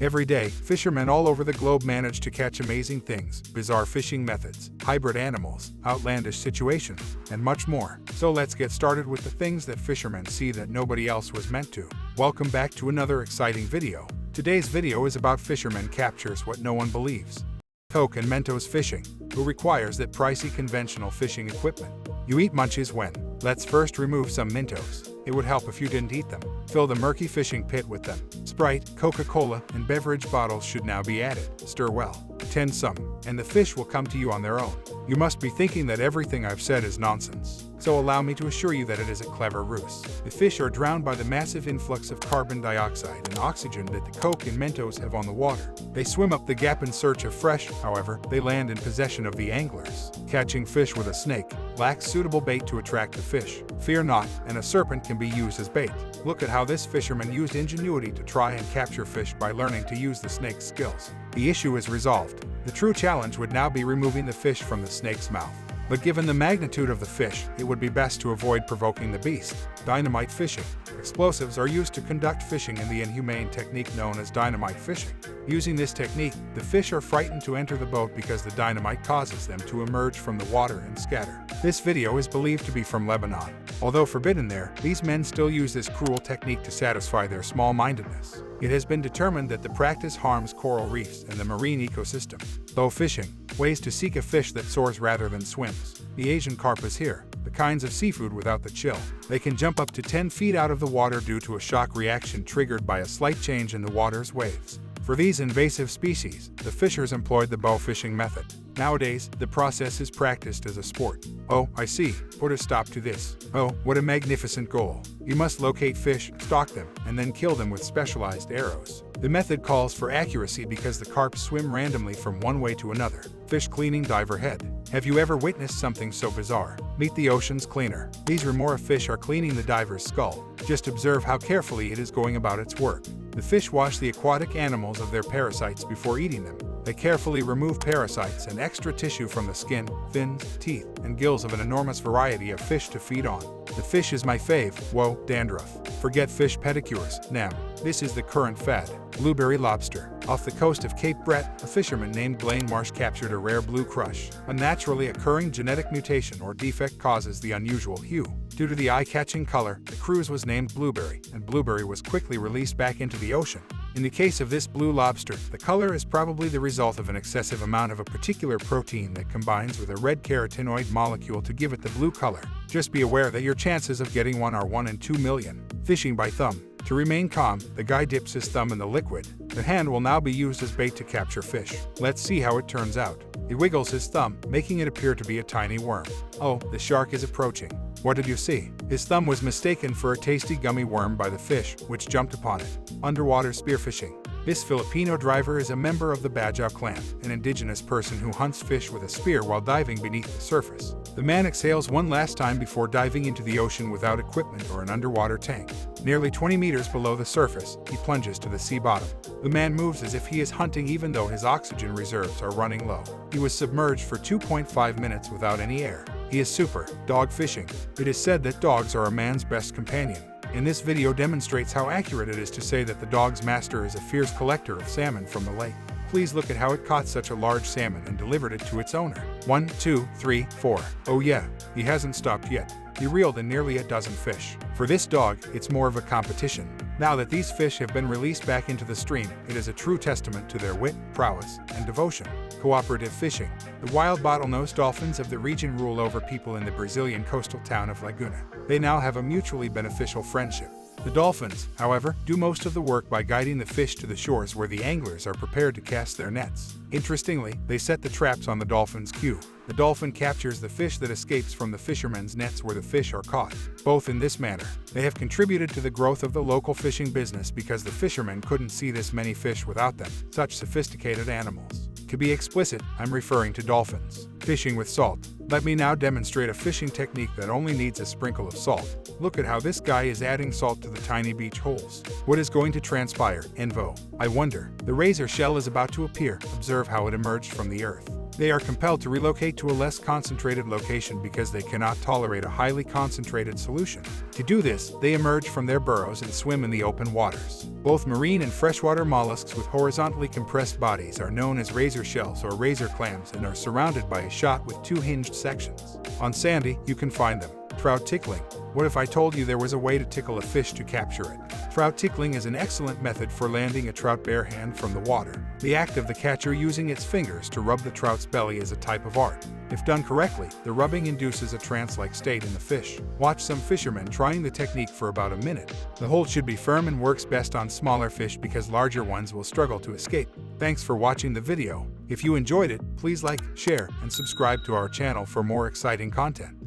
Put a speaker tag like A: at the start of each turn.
A: Every day, fishermen all over the globe manage to catch amazing things, bizarre fishing methods, hybrid animals, outlandish situations, and much more. So let's get started with the things that fishermen see that nobody else was meant to. Welcome back to another exciting video. Today's video is about fishermen captures what no one believes. Coke and Mentos fishing, who requires that pricey conventional fishing equipment. You eat munchies when? Let's first remove some Mentos. It would help if you didn't eat them. Fill the murky fishing pit with them. Sprite, Coca-Cola, and beverage bottles should now be added. Stir well. Tend some, and the fish will come to you on their own. You must be thinking that everything I've said is nonsense. So allow me to assure you that it is a clever ruse. The fish are drowned by the massive influx of carbon dioxide and oxygen that the Coke and Mentos have on the water. They swim up the gap in search of fresh, however, they land in possession of the anglers. Catching fish with a snake lacks suitable bait to attract the fish. Fear not, and a serpent can be used as bait. Look at how this fisherman used ingenuity to try and capture fish by learning to use the snake's skills. The issue is resolved. The true challenge would now be removing the fish from the snake's mouth. But given the magnitude of the fish, it would be best to avoid provoking the beast. Dynamite fishing. Explosives are used to conduct fishing in the inhumane technique known as dynamite fishing. Using this technique, the fish are frightened to enter the boat because the dynamite causes them to emerge from the water and scatter. This video is believed to be from Lebanon. Although forbidden there, these men still use this cruel technique to satisfy their small-mindedness. It has been determined that the practice harms coral reefs and the marine ecosystem. Though fishing, ways to seek a fish that soars rather than swims. The Asian carp is here, the kinds of seafood without the chill. They can jump up to 10 feet out of the water due to a shock reaction triggered by a slight change in the water's waves. For these invasive species, the fishers employed the bow fishing method. Nowadays, the process is practiced as a sport. Oh, I see. Put a stop to this. Oh, what a magnificent goal. You must locate fish, stalk them, and then kill them with specialized arrows. The method calls for accuracy because the carp swim randomly from one way to another. Fish cleaning diver head. Have you ever witnessed something so bizarre? Meet the ocean's cleaner. These remora fish are cleaning the diver's skull. Just observe how carefully it is going about its work. The fish wash the aquatic animals of their parasites before eating them. They carefully remove parasites and extra tissue from the skin, fins, teeth, and gills of an enormous variety of fish to feed on. The fish is my fave. Whoa, dandruff. Forget fish pedicures. Now, this is the current fad. Blueberry lobster. Off the coast of Cape Brett, a fisherman named Blaine Marsh captured a rare blue crush. A naturally occurring genetic mutation or defect causes the unusual hue. Due to the eye-catching color, the cruise was named Blueberry, and Blueberry was quickly released back into the ocean. In the case of this blue lobster, the color is probably the result of an excessive amount of a particular protein that combines with a red carotenoid molecule to give it the blue color. Just be aware that your chances of getting one are 1 in 2 million. Fishing by thumb. To remain calm, the guy dips his thumb in the liquid. The hand will now be used as bait to capture fish. Let's see how it turns out. He wiggles his thumb, making it appear to be a tiny worm. Oh, the shark is approaching. What did you see? His thumb was mistaken for a tasty gummy worm by the fish, which jumped upon it. Underwater spearfishing. This Filipino diver is a member of the Bajau clan, an indigenous person who hunts fish with a spear while diving beneath the surface. The man exhales one last time before diving into the ocean without equipment or an underwater tank. Nearly 20 meters below the surface, he plunges to the sea bottom. The man moves as if he is hunting even though his oxygen reserves are running low. He was submerged for 2.5 minutes without any air. He is super. Dog fishing. It is said that dogs are a man's best companion. And this video demonstrates how accurate it is to say that the dog's master is a fierce collector of salmon from the lake. Please look at how it caught such a large salmon and delivered it to its owner. 1, 2, 3, 4. Oh yeah, he hasn't stopped yet. He reeled in nearly a dozen fish. For this dog, it's more of a competition. Now that these fish have been released back into the stream, it is a true testament to their wit, prowess, and devotion. Cooperative fishing. The wild bottlenose dolphins of the region rule over people in the Brazilian coastal town of Laguna. They now have a mutually beneficial friendship. The dolphins, however, do most of the work by guiding the fish to the shores where the anglers are prepared to cast their nets. Interestingly, they set the traps on the dolphin's cue. The dolphin captures the fish that escapes from the fishermen's nets where the fish are caught. Both in this manner, they have contributed to the growth of the local fishing business because the fishermen couldn't see this many fish without them, such sophisticated animals. To be explicit, I'm referring to dolphins. Fishing with salt. Let me now demonstrate a fishing technique that only needs a sprinkle of salt. Look at how this guy is adding salt to the tiny beach holes. What is going to transpire? Envo. I wonder. The razor shell is about to appear. Observe how it emerged from the earth. They are compelled to relocate to a less concentrated location because they cannot tolerate a highly concentrated solution. To do this, they emerge from their burrows and swim in the open waters. Both marine and freshwater mollusks with horizontally compressed bodies are known as razor shells or razor clams and are surrounded by a shot with two hinged sections. On sandy, you can find them. Trout tickling. What if I told you there was a way to tickle a fish to capture it? Trout tickling is an excellent method for landing a trout bare hand from the water. The act of the catcher using its fingers to rub the trout's belly is a type of art. If done correctly, the rubbing induces a trance-like state in the fish. Watch some fishermen trying the technique for about a minute. The hold should be firm and works best on smaller fish because larger ones will struggle to escape. Thanks for watching the video. If you enjoyed it, please like, share, and subscribe to our channel for more exciting content.